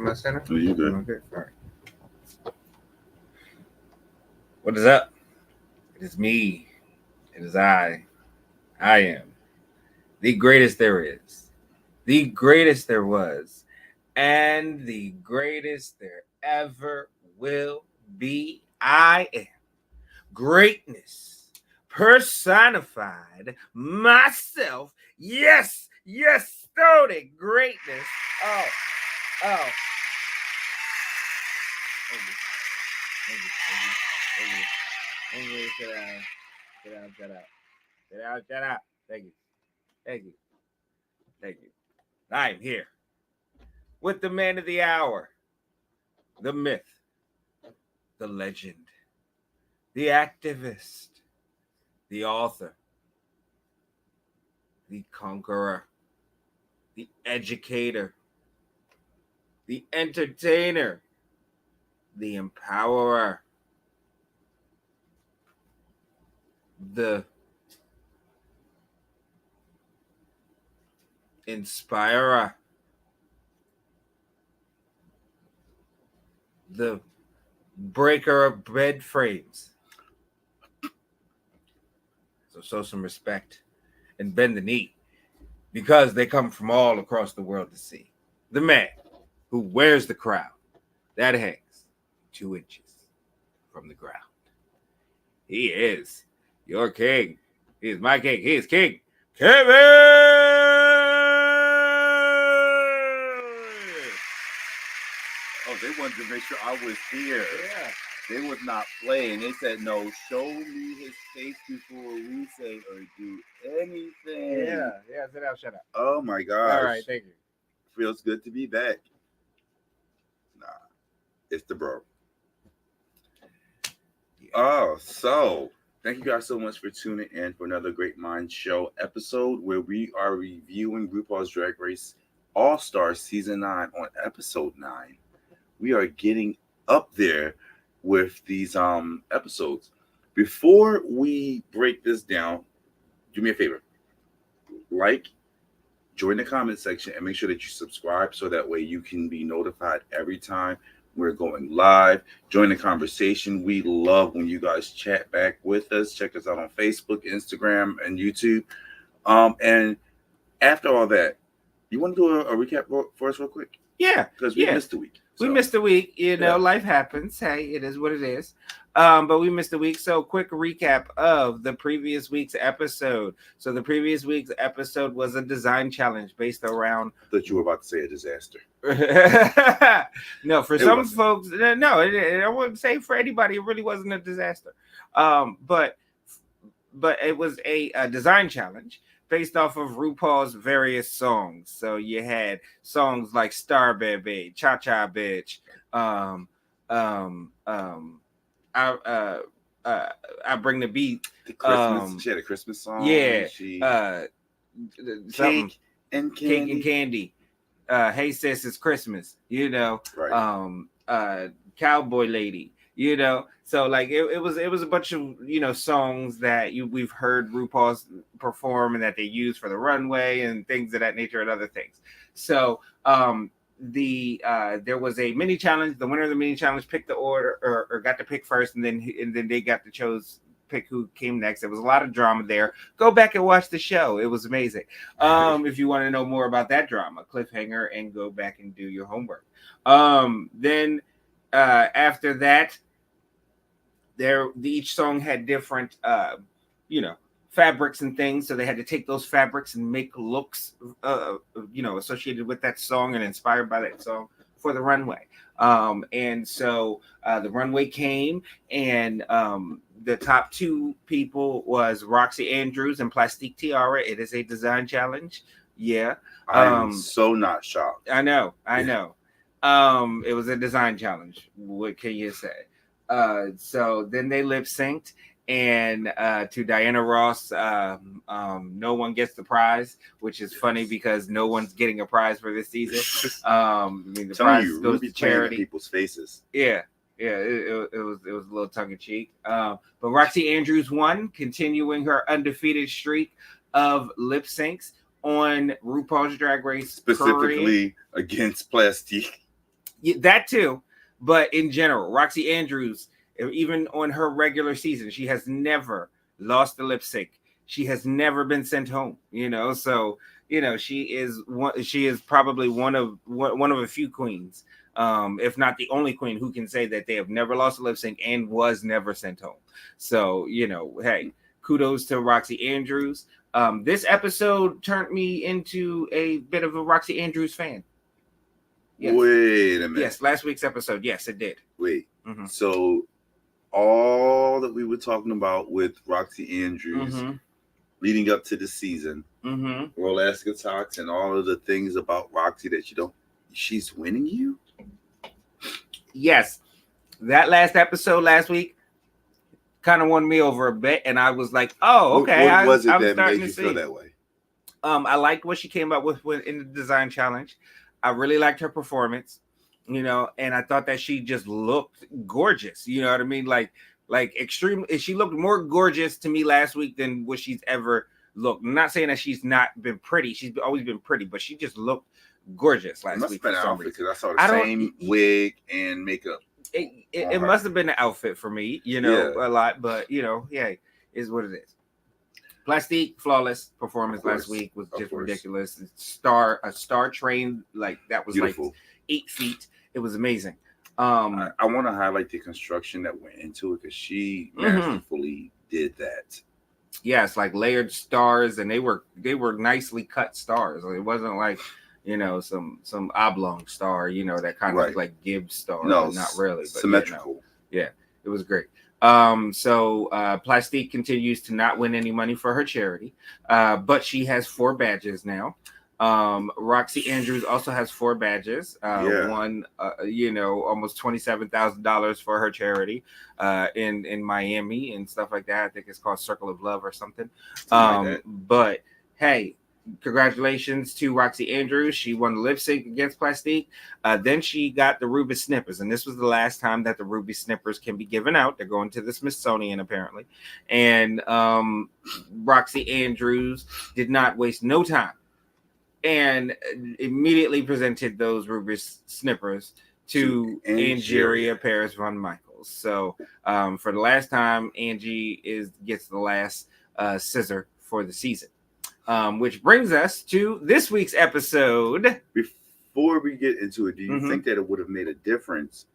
Am I center? Oh, you good. Okay, all right. What is up? It is me. It is I. I am the greatest there is, the greatest there was, and the greatest there ever will be. I am greatness personified myself. Yes, Stoney, greatness. Oh. Thank you. Shut up. Thank you. I'm here with the man of the hour, the myth, the legend, the activist, the author, the conqueror, the educator, the entertainer, the empowerer, the inspirer, the breaker of bed frames. So show some respect and bend the knee, because they come from all across the world to see. The man who wears the crown that hangs 2 inches from the ground. He is your king. He is my king. He is King Kevyn. Oh, they wanted to make sure I was here. Yeah. They was not playing. They said, no, show me his face before we say or do anything. Yeah. Sit down, shut up. Oh, my gosh. All right, thank you. Feels good to be back. Nah, it's the bro. Yeah. Oh, so thank you guys so much for tuning in for another GreatMines Show episode where we are reviewing RuPaul's Drag Race All-Star Season 9 on Episode 9. We are getting up there with these episodes. Before we break this down, do me a favor. Like, join the comment section, and make sure that you subscribe so that way you can be notified every time we're going live. Join the conversation. We love when you guys chat back with us. Check us out on Facebook, Instagram, and YouTube. And after all that, you want to do a recap for us real quick? Yeah. Because we missed a week. We missed a week. Life happens. Hey, it is what it is. But we missed a week. So quick recap of the previous week's episode. So the previous week's episode was a design challenge based around... I thought you were about to say a disaster. No, for some folks, no, I wouldn't say for anybody, it really wasn't a disaster. But it was a design challenge based off of RuPaul's various songs. So you had songs like Star Baby, Cha Cha Bitch, I Bring the Beat. The Christmas, she had a Christmas song. Yeah. Cake and Candy. Hey Sis, It's Christmas. Right. Cowboy Lady. So like it was a bunch of songs that we've heard RuPaul's perform and that they use for the runway and things of that nature and other things. So there was a mini challenge. The winner of the mini challenge picked the order or got to pick first, and then they got to pick who came next. There was a lot of drama there. Go back and watch the show. It was amazing. If you want to know more about that drama, cliffhanger, and go back and do your homework. Then after that, each song had different fabrics and things, so they had to take those fabrics and make looks associated with that song and inspired by that song for the runway. And so the runway came, and the top 2 people was Roxy Andrews and Plastique Tiara. It is a design challenge. Yeah. I'm so not shocked. I know. It was a design challenge. What can you say? So then they lip synced, and to Diana Ross, No One Gets the Prize, which is funny because no one's getting a prize for this season. The prize goes to charity. People's faces. Yeah. It was a little tongue in cheek. But Roxy Andrews won, continuing her undefeated streak of lip syncs on RuPaul's Drag Race, specifically against Plastique. that too. But in general, Roxy Andrews, even on her regular season, she has never lost the lip sync. She has never been sent home. So she is probably one of a few queens, if not the only queen who can say that they have never lost a lip sync and was never sent home. So hey, kudos to Roxy Andrews. This episode turned me into a bit of a Roxy Andrews fan. Yes. Wait a minute. Yes, last week's episode. Yes, it did. Wait. So all that we were talking about with Roxy Andrews leading up to the season, Alaska Talks, and all of the things about Roxy that she's winning you? Yes. That last episode last week kind of won me over a bit, and I was like, oh, okay. What was it that made you feel that way? I liked what she came up with in the design challenge. I really liked her performance, and I thought that she just looked gorgeous. You know what I mean? Like extremely. She looked more gorgeous to me last week than what she's ever looked. I'm not saying that she's not been pretty. She's always been pretty, but she just looked gorgeous last week. It must have been an outfit because I saw the same wig and makeup. It must have been an outfit for me, a lot, but yeah, is what it is. Plastique, flawless performance last week was just ridiculous. A star train, like that was beautiful. Like 8 feet. It was amazing. I want to highlight the construction that went into it because she masterfully did that. Yes, like layered stars, and they were nicely cut stars. It wasn't like some oblong star, that kind of like Gibbs star. No, not really, but symmetrical. Yeah, it was great. So Plastique continues to not win any money for her charity, but she has 4 badges now. Roxy Andrews also has 4 badges. One, almost $27,000 for her charity in Miami and stuff like that. I think it's called Circle of Love or something. But hey, congratulations to Roxy Andrews. She won the lip sync against Plastique. Then she got the Ruby Snippers, and this was the last time that the Ruby Snippers can be given out. They're going to the Smithsonian apparently, and Roxy Andrews did not waste no time and immediately presented those Ruby Snippers to Angeria Paris von Michaels. So for the last time, Angie gets the last scissor for the season. Which brings us to this week's episode. Before we get into it, do you think that it would have made a difference,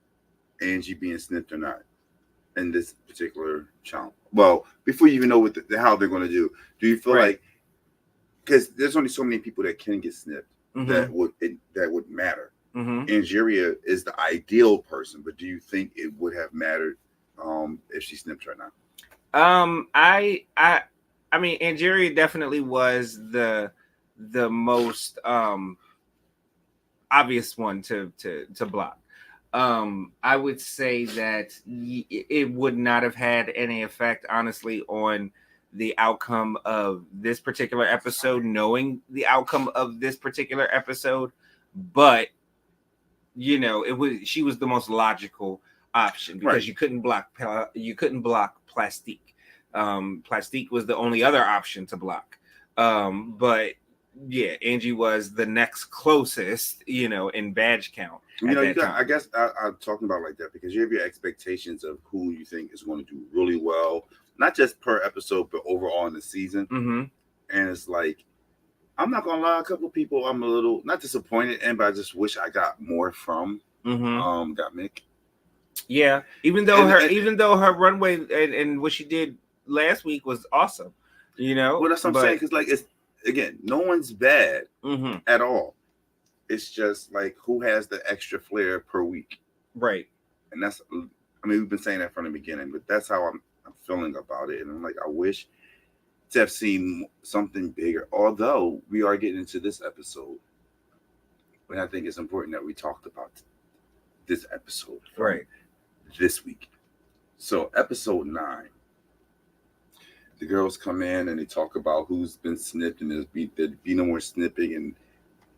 Angie being snipped or not, in this particular challenge? Well, before you even know how they're going to do you feel like, because there's only so many people that can get snipped that would matter. Angeria is the ideal person, but do you think it would have mattered if she snipped her or not? I mean, Angeria definitely was the most obvious one to block. I would say that it would not have had any effect, honestly, on the outcome of this particular episode, knowing the outcome of this particular episode. But she was the most logical option because you couldn't block Plastique. Plastique was the only other option to block. But yeah, Angie was the next closest, in badge count. I guess I'm talking about like that because you have your expectations of who you think is going to do really well, not just per episode, but overall in the season. And it's like, I'm not gonna lie, a couple of people I'm a little not disappointed in, but I just wish I got more from. Got Mick. Yeah, even though her runway and what she did last week was awesome, Well, that's what I'm saying, because like it's again, no one's bad at all. It's just like who has the extra flair per week, right? And that's, I mean, we've been saying that from the beginning, but that's how I'm feeling about it. And I'm like, I wish to have seen something bigger. Although we are getting into this episode, and I think it's important that we talked about this episode right this week. So episode 9. The girls come in and they talk about who's been snipped and there'd be no more snipping, and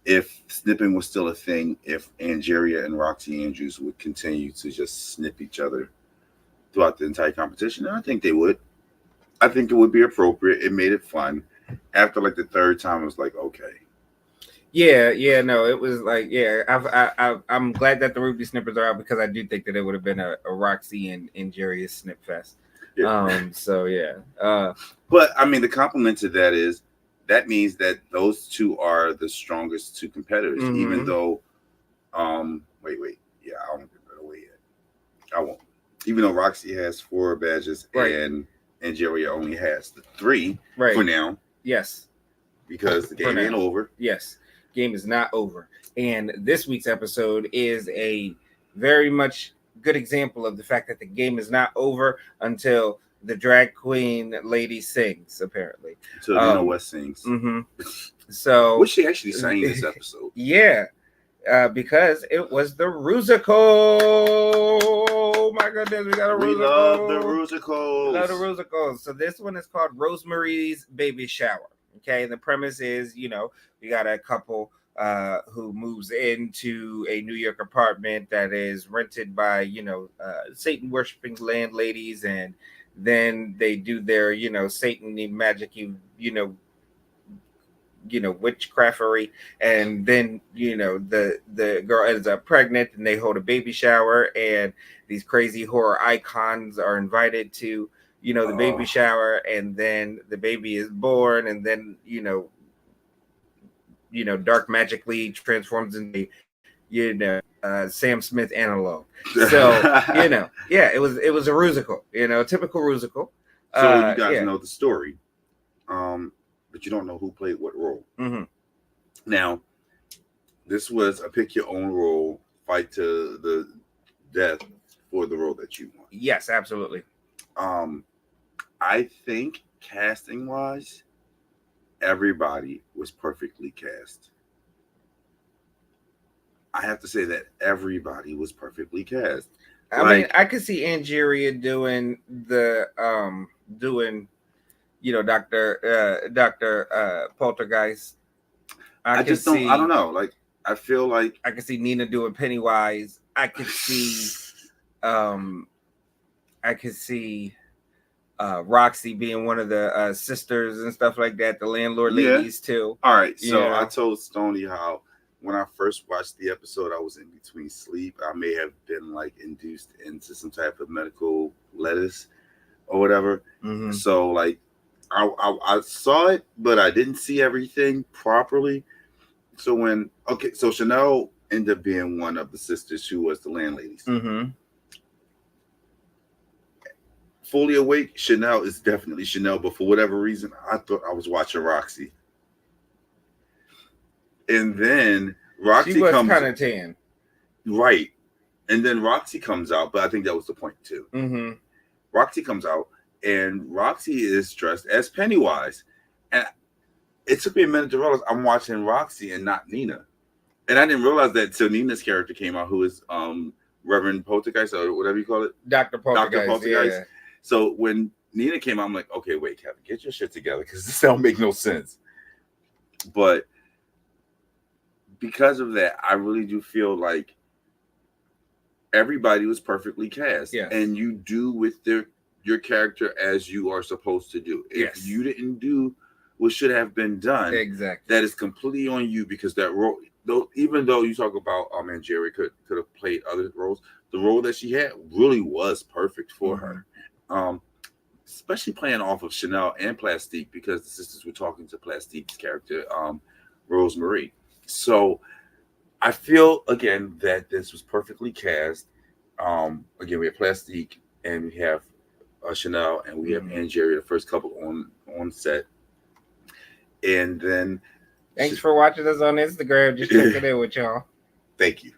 if snipping was still a thing, if Angeria and Roxy Andrews would continue to just snip each other throughout the entire competition. And I think they would. I think it would be appropriate. It made it fun. After like the 3rd time, I was like, okay. Yeah, no, it was like, yeah, I'm glad that the Ruby snippers are out because I do think that it would have been a Roxy and Jerry's snip fest. Yeah. So yeah. But I mean, the compliment to that is that means that those two are the strongest two competitors, even Mhm. though, wait, yeah, I don't give it away yet. I won't. Even though Roxy has 4 badges Right. and Jerry only has the 3 Right. for now Yes. because the For game ain't now. over. Yes. Game is not over. And this week's episode is a very much good example of the fact that the game is not over until the drag queen lady sings, apparently. Until Nina West sings. Mm-hmm. So What she actually sang this episode. Yeah. Because it was the Rusical. Oh my goodness, we got a Rusical. We love the Rusicals. We love the Rusicals. So this one is called Rosemary's Baby Shower. Okay, and the premise is, we got a couple who moves into a New York apartment that is rented by, Satan worshiping landladies, and then they do their, Satan magic, witchcraftery, and then the girl ends up pregnant and they hold a baby shower, and these crazy horror icons are invited to the baby shower, and then the baby is born, and then dark magically transforms into Sam Smith analog. So yeah, it was a Rusical, typical Rusical. So you guys know the story, but you don't know who played what role. Mm-hmm. Now, this was a pick your own role, fight to the death for the role that you want. Yes, absolutely. I think casting wise, everybody was perfectly cast. I have to say that everybody was perfectly cast. I mean, I could see Angeria doing the Dr. Poltergeist. I don't know. Like, I feel like I could see Nina doing Pennywise. I could see Roxy being one of the sisters and stuff like that, the landlord ladies too. All right. So I told Stoney how when I first watched the episode, I was in between sleep. I may have been like induced into some type of medical lettuce or whatever. Mm-hmm. So like I saw it, but I didn't see everything properly. So so Chanel ended up being one of the sisters who was the landladies. Mm-hmm. Fully awake, Chanel is definitely Chanel, but for whatever reason, I thought I was watching Roxy. And then Roxy she was comes kind of tan. Right. And then Roxy comes out, but I think that was the point too. Mm-hmm. Roxy comes out, and Roxy is dressed as Pennywise. And it took me a minute to realize I'm watching Roxy and not Nina. And I didn't realize that till Nina's character came out, who is Reverend Poltergeist, or whatever you call it. Dr. Poltergeist. Yeah. So when Nina came out, I'm like, okay, wait, Kevin, get your shit together, because this don't make no sense. But because of that, I really do feel like everybody was perfectly cast. Yes. And you do with your character as you are supposed to do. If you didn't do what should have been done, exactly, that is completely on you, because that role, even though you talk about and Jerry could have played other roles, the role that she had really was perfect for her. Especially playing off of Chanel and Plastique, because the sisters were talking to Plastique's character, Rosemary. So I feel again that this was perfectly cast. Again, we have Plastique and we have Chanel and we have Angeria, the first couple on set. And then thanks for watching us on Instagram. Just checking in with y'all. Thank you.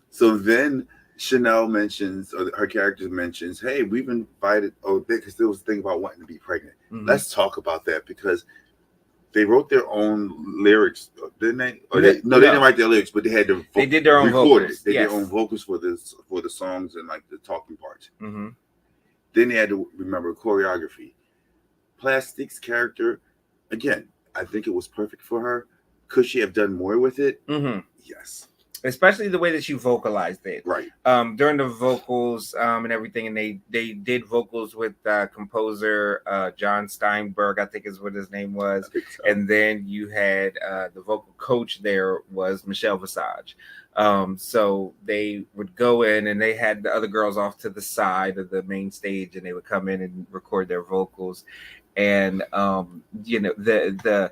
So then Chanel mentions, or her character mentions, hey, we've invited, because there was a thing about wanting to be pregnant. Mm-hmm. Let's talk about that, because they wrote their own lyrics, didn't they? Or they didn't write their lyrics, but they had to they did their own vocals. They did their own vocals for the songs and like the talking parts. Mm-hmm. Then they had to remember choreography. Plastique's character, again, I think it was perfect for her. Could she have done more with it? Mm-hmm. Yes. especially the way that you vocalized it. Right. During the vocals and everything, and they did vocals with composer John Steinberg, I think is what his name was. So. And then you had the vocal coach there was Michelle Visage. So they would go in and they had the other girls off to the side of the main stage, and they would come in and record their vocals. And you know, the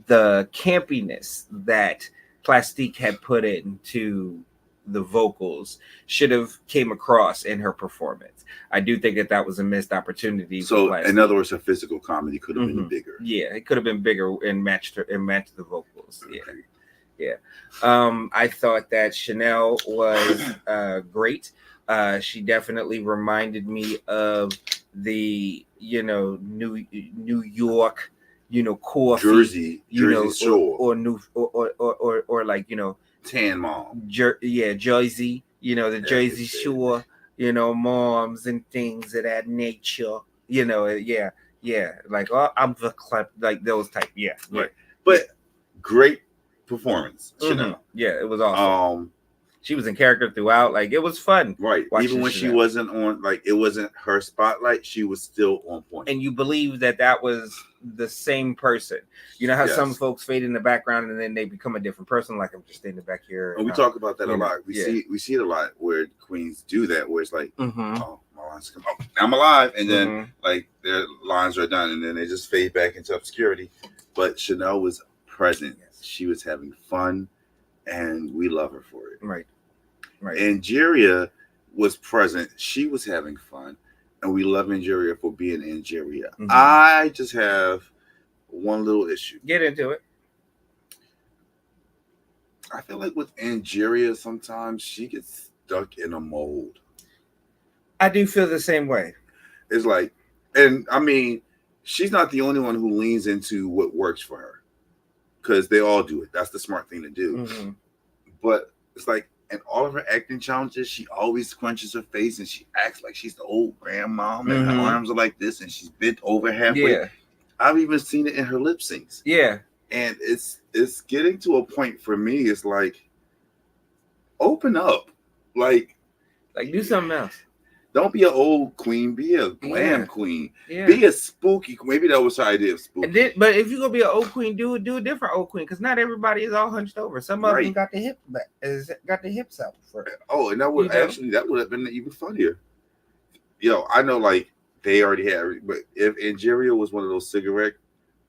campiness that Plastique had put into the vocals should have came across in her performance. I do think that was a missed opportunity. So, in other words, her physical comedy could have been bigger. Yeah, it could have been bigger and matched the vocals. Okay. Yeah. I thought that Chanel was great. She definitely reminded me of the New York, coffee, Jersey Shore, or like Tan Mom, Jersey, the Jersey Shore, moms and things of that nature, like I'm the club, like those type, right. But great performance, Chanel. Yeah, it was awesome. She was in character throughout. Like, it was fun. Right. Even when she wasn't on, like, it wasn't her spotlight, she was still on point. And you believe that was the same person. You know how some folks fade in the background and then they become a different person. Like, I'm just standing back here. And we talk about that a lot. We see it a lot where queens do that, where it's like, oh, my lines come. Oh, I'm alive. And then, like, their lines are done. And then they just fade back into obscurity. But Chanel was present. Yes. She was having fun. And we love her for it. Right. Angeria was present. She was having fun. And we love Angeria for being Angeria. I just have one little issue. Get into it. I feel like with Angeria, sometimes she gets stuck in a mold. I do feel the same way. It's like, and I mean, she's not the only one who leans into what works for her. Because they all do it. That's the smart thing to do. But it's like in all of her acting challenges, she always scrunches her face and she acts like she's the old grandmom and her arms are like this and she's bent over halfway. Yeah. I've even seen it in her lip syncs. Yeah. And it's getting to a point for me. It's like, open up. Like do something else. Don't be an old queen. Be a glam queen. Yeah. Be a spooky. Maybe that was her idea of spooky. But if you're gonna be an old queen, do a different old queen, because not everybody is all hunched over. Some of them got the hips back. Got the hips out first. Oh, and that would have been even funnier. I know, like, they already had, but if Angeria was one of those cigarette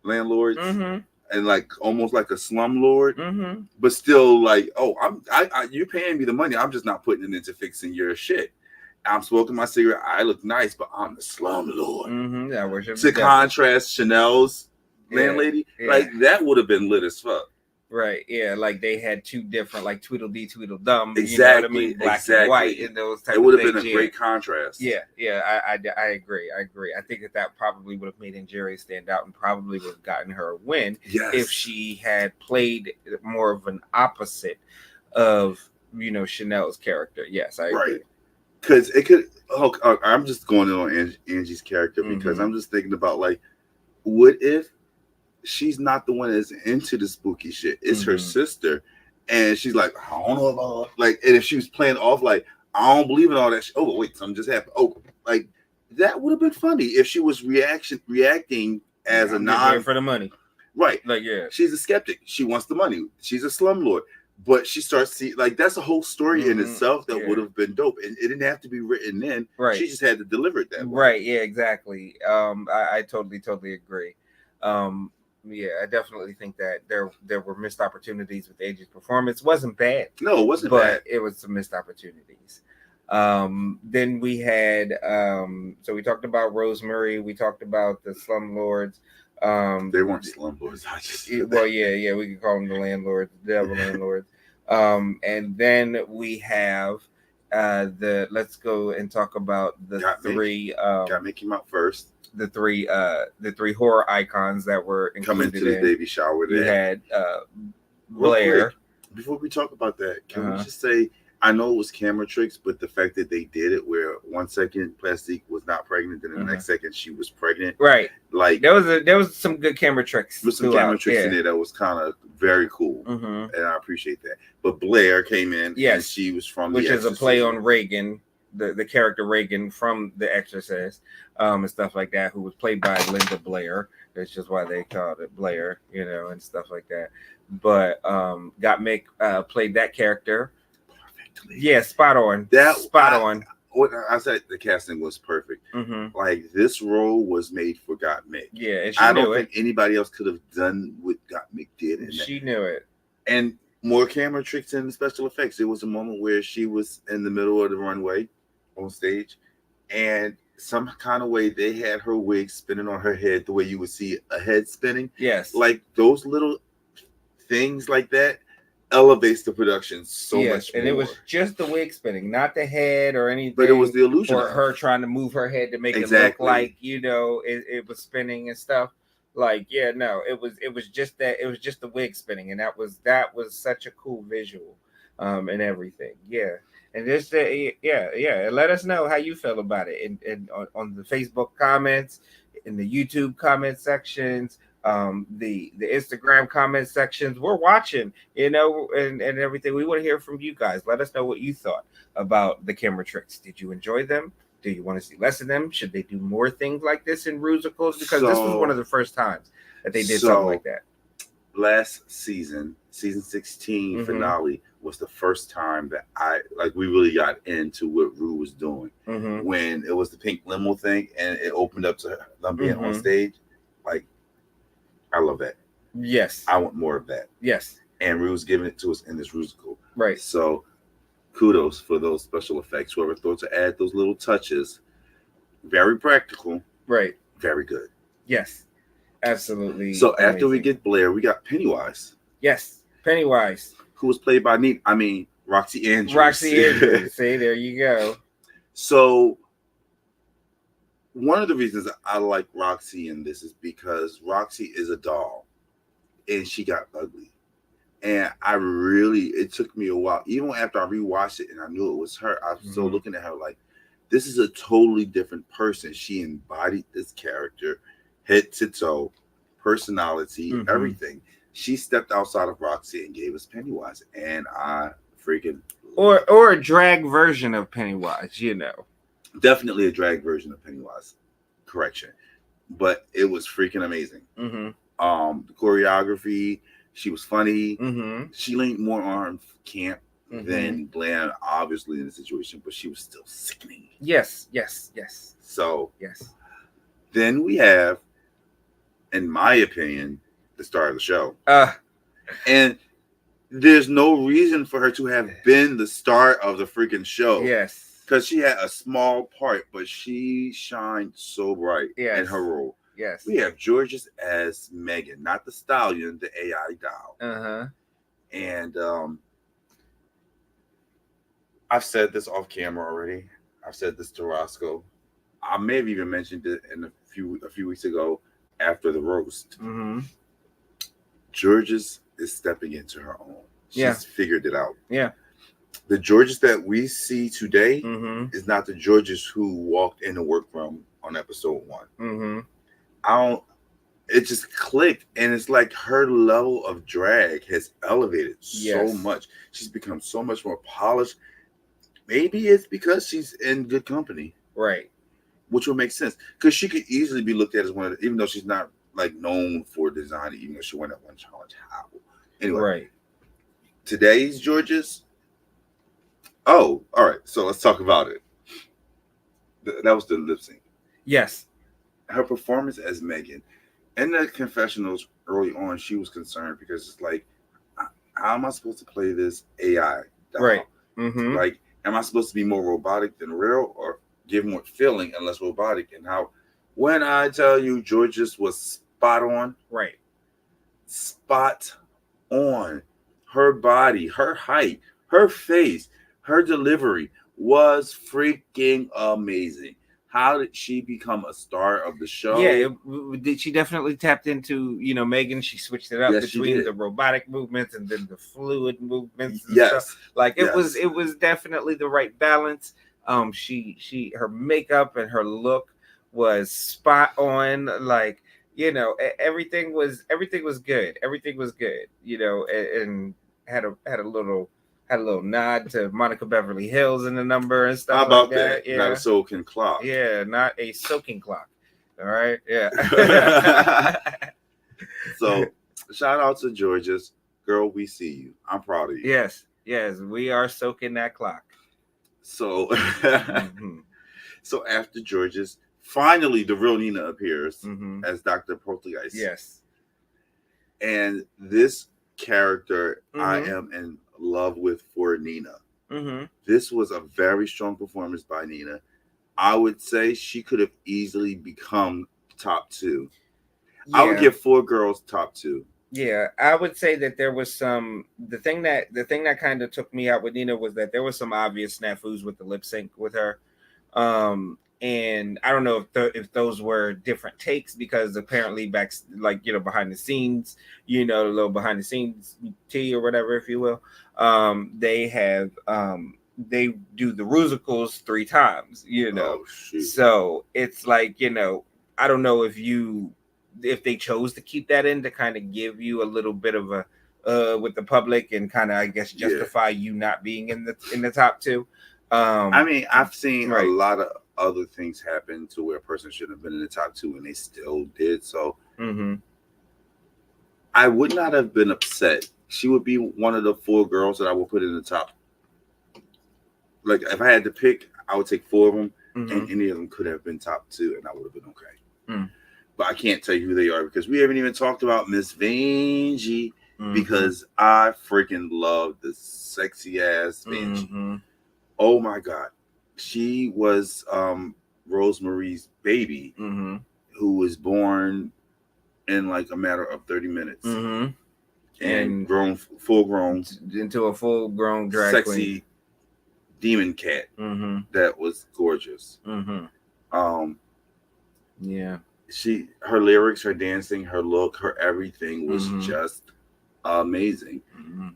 landlords and like almost like a slumlord, but still like, oh, you're paying me the money. I'm just not putting it into fixing your shit. I'm smoking my cigarette. I look nice, but I'm the slumlord. To contrast Chanel's landlady, like that would have been lit as fuck. Right. Yeah. Like they had two different, like Tweedledee, Tweedledum. Exactly. You know what I mean? Black and white and those type of things. It would have been a great contrast. Yeah. Yeah. I agree. I think that probably would have made Angeria stand out and probably would have gotten her a win if she had played more of an opposite of, Chanel's character. Yes, I agree. Right. Because it could. I'm just going on Angie's character because I'm just thinking about, like, what if she's not the one that's into the spooky shit? It's her sister, and she's like, I don't know about, like, and if she was playing off like, I don't believe in all that shit. Oh, wait, something just happened. Oh, like that would have been funny if she was reacting as a non for the money, right? Like, she's a skeptic. She wants the money. She's a slumlord. But she starts seeing, like, that's a whole story in itself that would have been dope. And it didn't have to be written in. Right. She just had to deliver it that way. Right. Yeah, exactly. I totally agree. I definitely think that there were missed opportunities with Angie's performance. It wasn't bad. No, it wasn't bad. But it was some missed opportunities. Then we had, so we talked about Rosemary. We talked about the slumlords. They weren't slumlords. We could call them the landlords, the devil landlords. And then we have let's go and talk about the three. Got Mickey Mouse first. The three horror icons that were coming to the baby shower. We had Blair. Before we talk about that, can we just say, I know it was camera tricks, but the fact that they did it where 1 second Plastique was not pregnant, then the next second she was pregnant. Right. Like there was some good camera tricks. With some camera tricks in there that was kind of very cool, and I appreciate that. But Blair came in, and she was from which is a play on Reagan, the character Reagan from The Exorcist, and stuff like that, who was played by Linda Blair. That's just why they called it Blair, and stuff like that. But Gottmik played that character perfectly. Yeah, spot on. Spot on. What I said, the casting was perfect. Like this role was made for Gottmik. Yeah, and I don't think anybody else could have done what Gottmik did. And she knew it. And more camera tricks and special effects. There was a moment where she was in the middle of the runway on stage, and some kind of way they had her wig spinning on her head the way you would see a head spinning. Yes, like those little things like that elevates the production so much more. And it was just the wig spinning, not the head or anything. But it was the illusion or her trying to move her head to make it look like it was spinning and stuff. Like, yeah, no, it was just that. It was just the wig spinning, and that was such a cool visual, and everything. Yeah, and just and let us know how you feel about it, and on the Facebook comments, in the YouTube comment sections, the Instagram comment sections. We're watching, and everything. We want to hear from you guys. Let us know what you thought about the camera tricks. Did you enjoy them? Do you want to see less of them? Should they do more things like this in musicals? Because this was one of the first times that they did something like that. Last season 16 finale was the first time that we really got into what Ru was doing. When it was the pink limo thing and it opened up to them being on stage. Like, I love that. Yes. I want more of that. Yes. And Ru's giving it to us in this musical. Right. So kudos for those special effects. Whoever thought to add those little touches, very practical. Right. Very good. Yes. Absolutely. So after we get Blair, we got Pennywise. Yes. Pennywise. Who was played by Roxy Andrews. Roxy Andrews. See, there you go. So one of the reasons I like Roxy in this is because Roxy is a doll and she got ugly. And it took me a while, even after I rewatched it and I knew it was her, I was still looking at her like, this is a totally different person. She embodied this character, head to toe, personality, everything. She stepped outside of Roxy and gave us Pennywise. And I freaking... Or a drag version of Pennywise, Definitely a drag version of Pennywise. Correction. But it was freaking amazing. The choreography... She was funny. She leaned more on camp than Blair, obviously, in the situation, but she was still sickening. Yes. So, yes. Then we have, in my opinion, the star of the show. And there's no reason for her to have been the star of the freaking show. Yes. Because she had a small part, but she shined so bright in her role. Yes. We have Georges as Megan, not the stallion, the AI doll. And I've said this off camera already. I've said this to Roscoe. I may have even mentioned it in a few weeks ago after the roast. Georges is stepping into her own. She's figured it out. Yeah. The Georges that we see today is not the Georges who walked in the workroom on episode 1. It just clicked, and it's like her level of drag has elevated so much. She's become so much more polished. Maybe it's because she's in good company, right? Which would make sense, because she could easily be looked at as one of the, even though she's not like known for design, even though she won that one challenge. How? Anyway, right? Today's Georges. Oh, all right. So let's talk about it. That was the lip sync. Yes. Her performance as Megan in the confessionals early on, she was concerned because it's like, how am I supposed to play this AI doll? Right. Like, am I supposed to be more robotic than real, or give more feeling and less robotic? And how, when I tell you Georges was spot on, right? Spot on. Her body, her height, her face, her delivery was freaking amazing. How did she become a star of the show? Yeah, she definitely tapped into, Megan. She switched it up between the robotic movements and then the fluid movements. And stuff. Like it was definitely the right balance. Her makeup and her look was spot on. Like, everything was good. Everything was good. And had a little nod to Monica Beverly Hills in the number and stuff. How about like that? Yeah, not a soaking clock. Yeah, not a soaking clock. All right. Yeah. So shout out to Georgia's girl. We see you. I'm proud of you. Yes, we are soaking that clock. So, so after Georgia's, finally the real Nina appears as Dr. Poltergeist. Yes. And this character I am in love with for Nina. This was a very strong performance by Nina. I would say she could have easily become top 2. Yeah. I would give 4 girls top 2. Yeah, I would say that there was the thing that kind of took me out with Nina was that there was some obvious snafus with the lip sync with her. And I don't know if those were different takes, because apparently behind the scenes, a little behind the scenes tea or whatever, if you will, they have they do the musicals 3 times, Oh, so it's like, I don't know if they chose to keep that in to kind of give you a little bit of a with the public and kind of, I guess, justify you not being in the top 2. I mean, I've seen a lot of other things happen to where a person shouldn't have been in the top 2 and they still did. So I would not have been upset. She would be one of the 4 girls that I would put in the top. Like, if I had to pick, I would take 4 of them, and any of them could have been top 2, and I would have been okay. But I can't tell you who they are because we haven't even talked about Miss Vanjie, because I freaking love the sexy ass Vanjie. Oh my God. She was Rosemarie's baby, who was born in like a matter of 30 minutes. And full grown into a full grown drag sexy queen. Demon cat that was gorgeous. Yeah. Her lyrics, her dancing, her look, her everything was just amazing.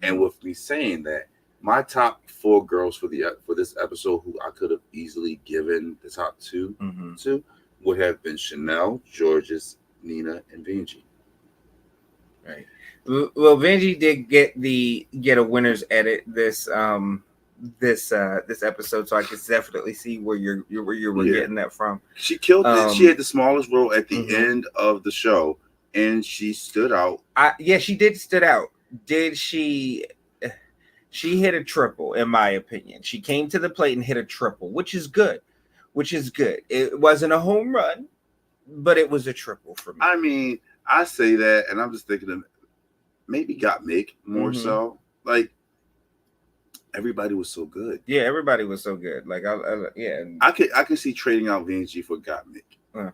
And with me saying that, my top 4 girls for this episode who I could have easily given the top 2 to would have been Chanel, Georges, Nina, and Vanjie. Right. Well, Vanjie did get a winner's edit this episode, so I can definitely see where you were getting that from. She killed it. She had the smallest role at the end of the show, and she stood out. She did stood out. Did she? She hit a triple, in my opinion. She came to the plate and hit a triple, which is good. It wasn't a home run, but it was a triple for me. I mean, I say that, and I'm just thinking of maybe Gottmik more so. Like, everybody was so good. Yeah, everybody was so good. Like, I could see trading out Vanjie for Gottmik.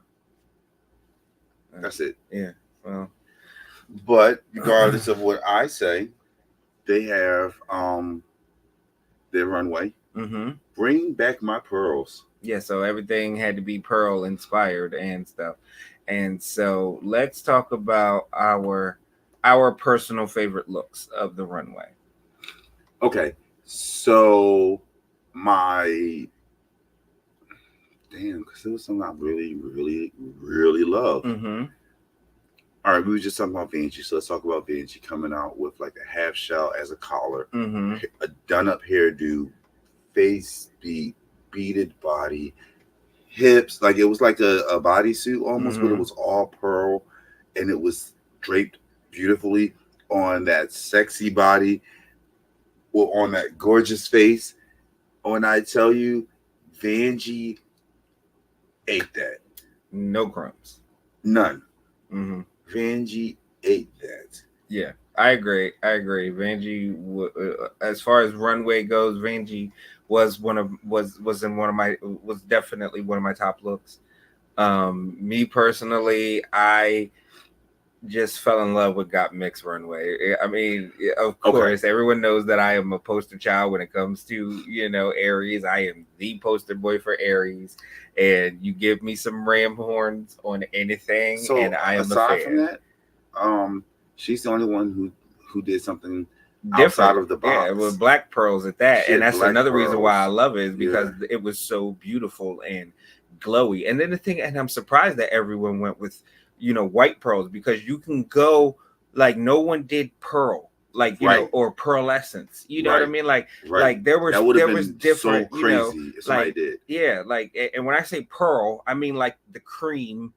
That's it. Yeah. Well, but regardless of what I say, they have their runway. Bring back my pearls. Yeah, so everything had to be pearl inspired and stuff. And so let's talk about our personal favorite looks of the runway. Okay. So because it was something I really, really, really love. All right, we were just talking about Vanjie, so let's talk about Vanjie coming out with like a half shell as a collar, a done-up hairdo, face beaded body, hips, like it was like a bodysuit almost, but it was all pearl, and it was draped beautifully on that sexy body, or on that gorgeous face. When I tell you, Vanjie ate that. No crumbs. None. Vanjie ate that. Yeah, I agree. Vanjie, as far as runway goes, Vanjie was definitely one of my top looks. Me personally, I just fell in love with Gottmik's runway. I mean, of course, everyone knows that I am a poster child when it comes to, Aries. I am the poster boy for Aries, and you give me some ram horns on anything, and I am a fan. Aside from that, she's the only one who did something outside of the box. Yeah, with black pearls at that. She And had that's black another reason why I pearls. love it, is because it was so beautiful and glowy. And then the thing, and I'm surprised that everyone went with, white pearls, because you can go, like, no one did pearl, like, or pearlescence. You know what I mean? Like there was different, so crazy if somebody did. Yeah, like, and when I say pearl, I mean like the cream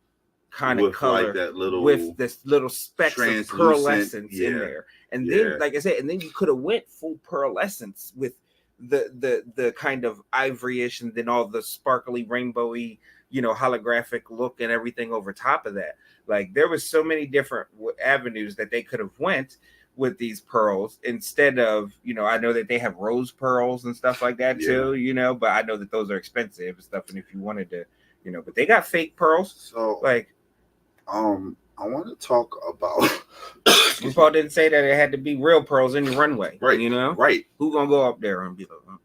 kind of color, like that little, with this little specks of pearlescence in there. And then, like I said, and then you could have went full pearlescence with the kind of ivoryish, and then all the sparkly, rainbowy, holographic look and everything over top of that. Like, there was so many different avenues that they could have went with these pearls, instead of, I know that they have rose pearls and stuff like that too, but I know that those are expensive and stuff. And if you wanted to, but they got fake pearls. So, like, I want to talk about. RuPaul didn't say that it had to be real pearls in the runway, right? Right. Who gonna go up there and be like,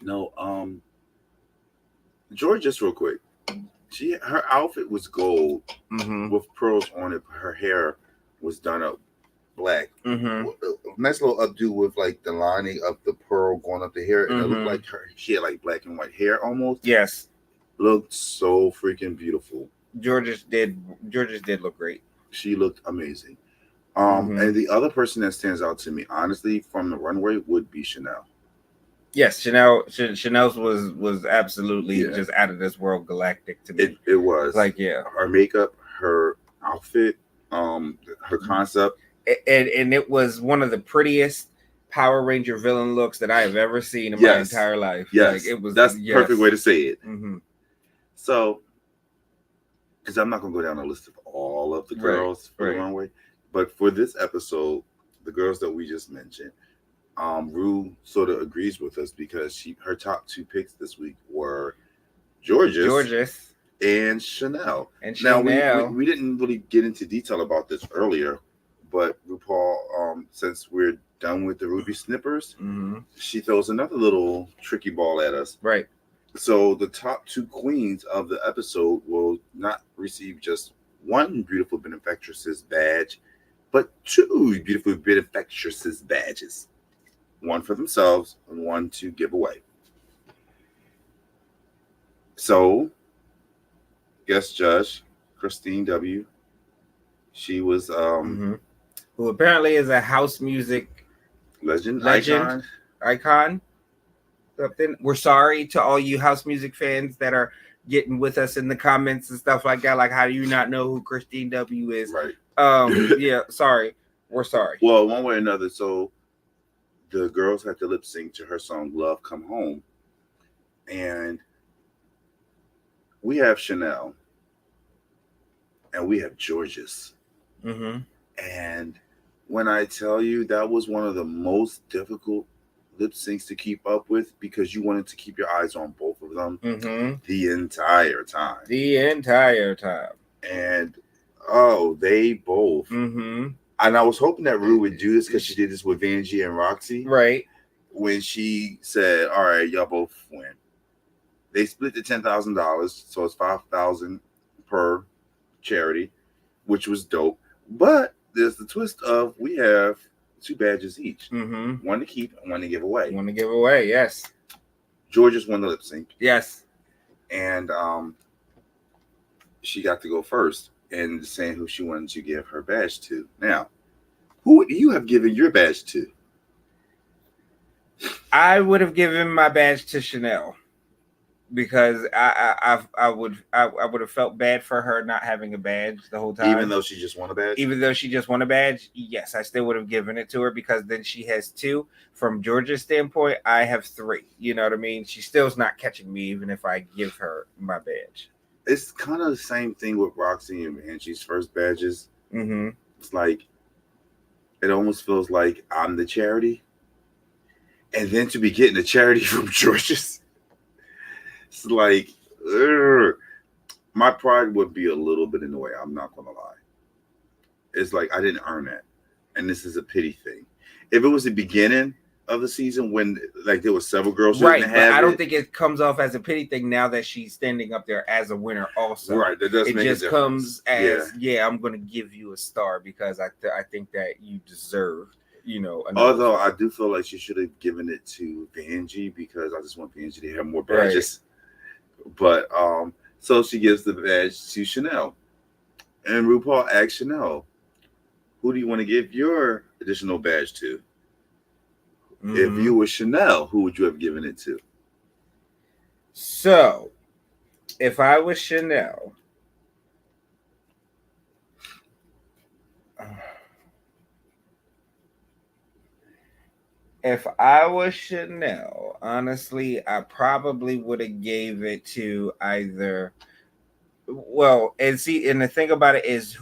No, George, just real quick. Her outfit was gold with pearls on it. Her hair was done up black. Nice little updo with like the lining of the pearl going up the hair, and it looked like she had like black and white hair almost. Yes, looked so freaking beautiful. Georges did look great. She looked amazing. And the other person that stands out to me, honestly, from the runway would be Chanel. Yes, Chanel's was absolutely just out of this world, galactic to me. It was like, yeah, her makeup, her outfit, her concept, and it was one of the prettiest Power Ranger villain looks that I have ever seen in my entire life. Yes, like, it was. That's the perfect way to say it. So, because I'm not gonna go down a list of all of the girls for the runway, but for this episode, the girls that we just mentioned. Rue sort of agrees with us, because her top two picks this week were Georges and Chanel. Now we didn't really get into detail about this earlier, but RuPaul, since we're done with the Ruby Snippers, she throws another little tricky ball at us. Right. So the top two queens of the episode will not receive just one Beautiful Benefactress's badge, but two Beautiful Benefactress's badges. One for themselves and one to give away. So, guest judge, Christine W. She was who apparently is a house music legend icon. We're sorry to all you house music fans that are getting with us in the comments and stuff like that. Like, how do you not know who Christine W is? Right. Yeah, sorry. We're sorry. Well, one way or another, so the girls had to lip sync to her song Love Come Home. And we have Chanel. And we have Georges. And when I tell you, that was one of the most difficult lip syncs to keep up with, because you wanted to keep your eyes on both of them the entire time. And they both. And I was hoping that Rue would do this, because she did this with Vanjie and Roxy. Right. When she said, all right, y'all both win. They split the $10,000. So it's $5,000 per charity, which was dope. But there's the twist of, we have two badges each. One to keep and one to give away. Yes. Georges won the lip sync. Yes. And she got to go first, and saying who she wanted to give her badge to. Now, who would you have given your badge to? I would have given my badge to Chanel, because I would have felt bad for her not having a badge the whole time. Even though she just won a badge? Yes, I still would have given it to her, because then she has two. From Georgia's standpoint, I have three. You know what I mean? She still's not catching me, even if I give her my badge. It's kind of the same thing with Roxy and Angie's first badges. It's like, it almost feels like I'm the charity. And then to be getting the charity from Georges, it's like, my pride would be a little bit in the way. I'm not going to lie. It's like, I didn't earn that. And this is a pity thing. If it was the beginning of the season, when like there were several girls who didn't have I don't think it comes off as a pity thing now that she's standing up there as a winner also. Right, that does make a difference. It just comes as, I'm going to give you a star, because I think that you deserve Although I do feel like she should have given it to Vanjie because I just want Vanjie to have more badges. Right. But so she gives the badge to Chanel. And RuPaul asks Chanel, who do you want to give your additional badge to? Mm-hmm. If you were Chanel, who would you have given it to? So, if I was Chanel, honestly, I probably would have gave it to either. Well, and the thing about it is,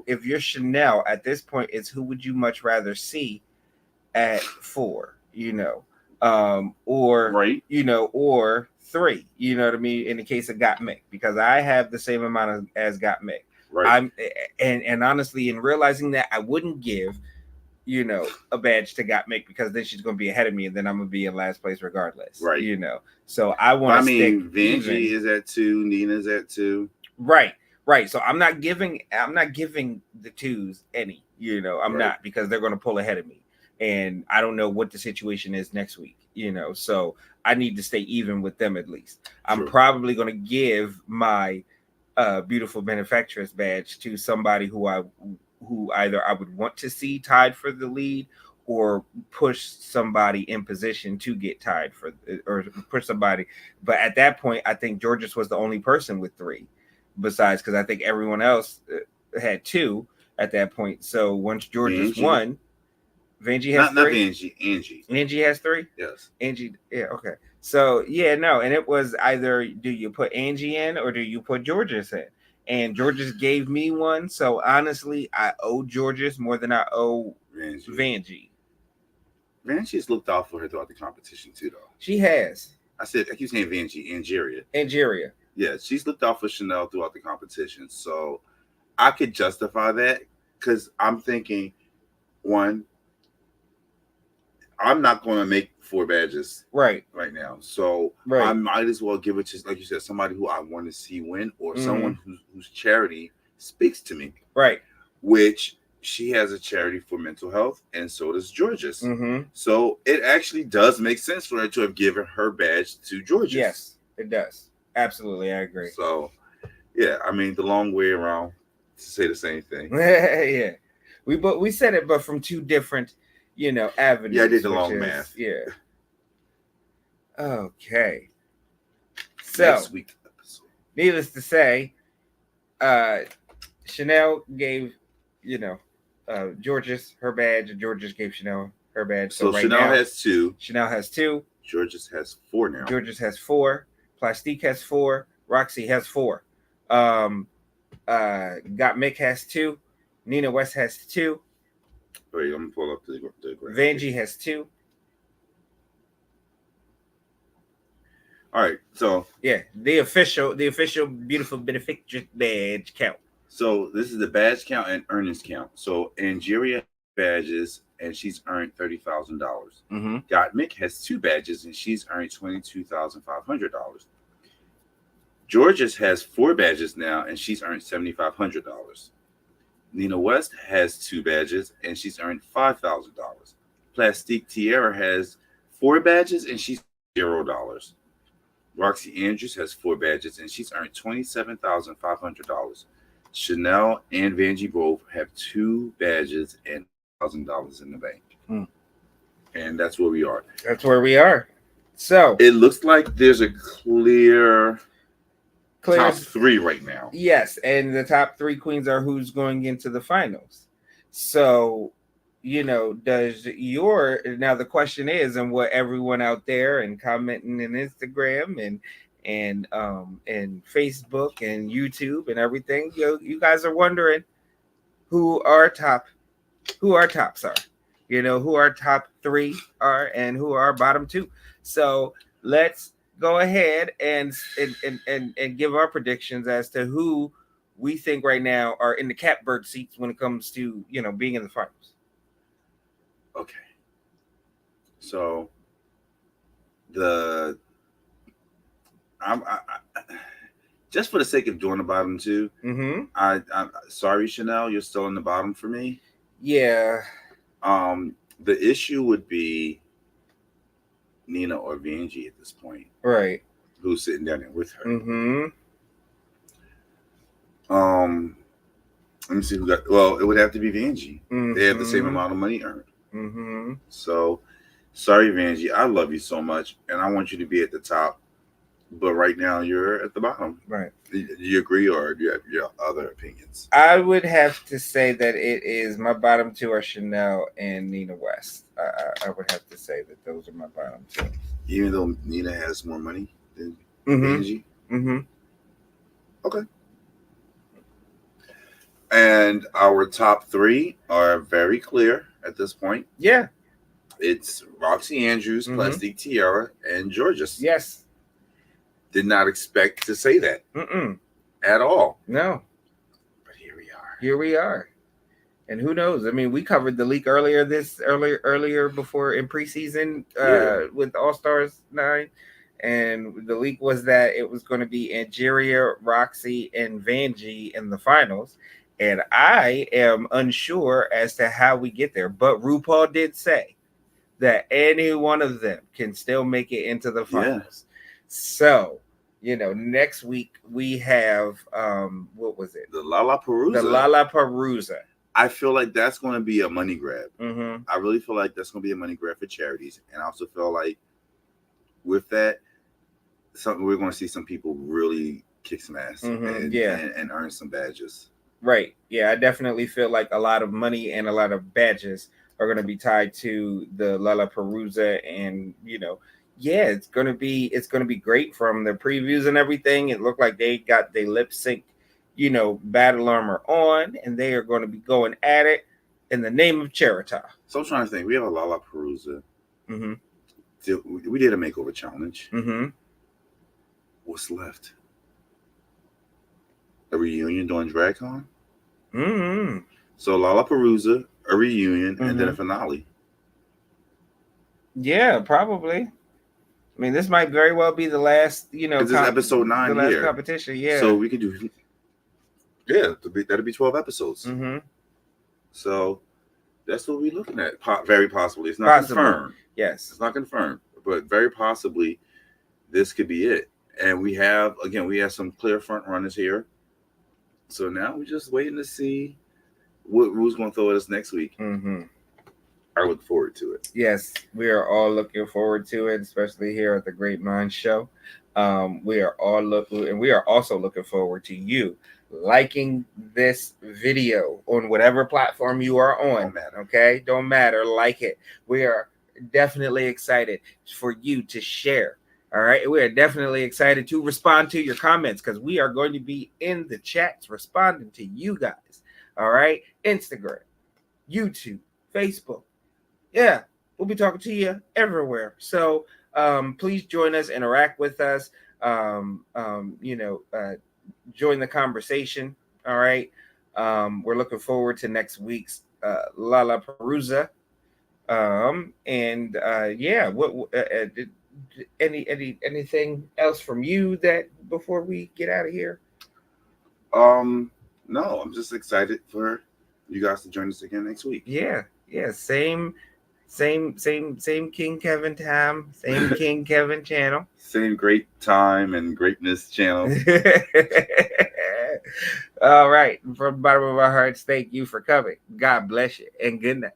if you're Chanel at this point, is who would you much rather see at 4? Or right, or 3. You know what I mean? In the case of Got Mick, because I have the same amount as Got Mick. Right. And honestly, in realizing that, I wouldn't give a badge to Got Mick because then she's going to be ahead of me, and then I'm going to be in last place regardless. Right. So I want to stick. Vanjie is at 2, Nina's at 2. Right. So I'm not giving the 2s any. I'm not, because they're going to pull ahead of me, and I don't know what the situation is next week. So I need to stay even with them at least. True. I'm probably going to give my beautiful benefactress badge to somebody who either I would want to see tied for the lead, or push somebody in position to get tied or push somebody. But at that point, I think Georges was the only person with 3, besides, because I think everyone else had 2 at that point. So once Georges won, Vanjie has 3. Not Vanjie. Angie has 3. Yes. Angie. Yeah. Okay. So and it was either, do you put Angie in or do you put Georges in? And Georges gave me one. So honestly, I owe Georges more than I owe Vanjie. Vanjie's looked out for her throughout the competition too, though. She has. I keep saying Vanjie, Angeria. Yeah, she's looked out for Chanel throughout the competition. So I could justify that, because I'm thinking, one, I'm not going to make 4 badges right now. So I might as well give it to, like you said, somebody who I want to see win, or someone whose charity speaks to me. Right. Which she has a charity for mental health, and so does Georges. Mm-hmm. So it actually does make sense for her to have given her badge to Georges. Yes, it does. Absolutely, I agree. So, yeah, the long way around to say the same thing. Yeah, we said it, but from 2 different, avenues. Yeah, I did the long math. Yeah. Okay. So, next week episode. Needless to say, Chanel gave, Georges her badge, and Georges gave Chanel her badge. So right Chanel has 2. Chanel has 2. Georges has 4 now. Georges has 4. Plastique has 4. Roxy has 4. Got Mick has 2. Nina West has 2. Wait, I'm gonna pull up the Vanjie has 2. All right, so yeah, the official beautiful benefactress badge count. So this is the badge count and earnings count. So Angeria badges, and she's earned $30,000. Mm-hmm. Got Mick has 2 badges, and she's earned $22,500. Georges has 4 badges now, and she's earned $7,500. Nina West has 2 badges, and she's earned $5,000. Plastique Tiara has 4 badges, and she's $0. Roxy Andrews has 4 badges, and she's earned $27,500. Chanel and Vanjie both have 2 badges and $1,000 in the bank. And that's where we are. So it looks like there's a clear top 3 right now. Yes, and the top 3 queens are who's going into the finals. So, now the question is, and what everyone out there and commenting in Instagram and Facebook and YouTube and everything, you guys are wondering who our tops are. Who our top 3 are and who our bottom 2. So let's go ahead and give our predictions as to who we think right now are in the catbird seats when it comes to being in the finals. Okay. So I'm just for the sake of doing the bottom 2. Mm-hmm. I'm sorry, Chanel, you're still in the bottom for me. Yeah. The issue would be Nina or Vanjie at this point, Right. who's sitting down there with her. Mm-hmm. Let me see who got. Well, it would have to be Vanjie. Mm-hmm. They have the same amount of money earned. Mm-hmm. So, sorry, Vanjie. I love you so much, and I want you to be at the top. But right now, you're at the bottom. Right. Do you agree, or do you have your other opinions? I would have to say that it is my bottom two are Chanel and Nina West. I would have to say that those are my bottom two. Even though Nina has more money than Mm-hmm. Vanjie? Mm-hmm. Okay. And our top three are very clear at this point. Yeah. It's Roxy Andrews, Mhm. Plastic Tiara, and Georges. Yes. Did not expect to say that Mm-mm. at all. No. But here we are. Here we are. And who knows? I mean, we covered the leak earlier before in preseason with All Stars 9. And the leak was that it was going to be Angeria, Roxy, and Vanjie in the finals. And I am unsure as to how we get there. But RuPaul did say that any one of them can still make it into the finals. So, next week we have what was it? The Lollapalooza. The Lollapalooza. I feel like that's going to be a money grab. Mm-hmm. I really feel like that's going to be a money grab for charities. And I also feel like with that, we're going to see some people really kick some ass and earn some badges. Right. Yeah, I definitely feel like a lot of money and a lot of badges are going to be tied to the Lollapalooza, and it's going to be great from the previews and everything. It looked like they got their lip sync, battle armor on, and they are going to be going at it in the name of Charita. So I'm trying to think. We have a Lollapalooza. Mm-hmm. We did a makeover challenge. Mm-hmm. What's left? A reunion during DragCon? Mm-hmm. So Lollapalooza, a reunion, and then a finale. Yeah, probably. I mean, this might very well be the last, this is episode 9 the last here. competition. Yeah. So we could do, that'll be 12 episodes. Mm-hmm. So that's what we're looking at. Very possibly. It's not confirmed. Yes. It's not confirmed, but very possibly this could be it. And we have some clear front runners here. So now we're just waiting to see who's going to throw at us next week. Mm-hmm. I look forward to it. Yes, we are all looking forward to it, especially here at the GreatMines Show. We are also looking forward to you liking this video on whatever platform you are on. Don't matter. Okay, don't matter. Like it. We are definitely excited for you to share. All right, we are definitely excited to respond to your comments because we are going to be in the chats responding to you guys. All right, Instagram, YouTube, Facebook. Yeah, we'll be talking to you everywhere. So please join us, interact with us, join the conversation. All right. We're looking forward to next week's Lollapalooza. Anything else from you that before we get out of here? No, I'm just excited for you guys to join us again next week. Yeah, same King Kevyn time, same King Kevyn channel, same great time and greatness channel. All right, from the bottom of our hearts, thank you for coming. God bless you and good night.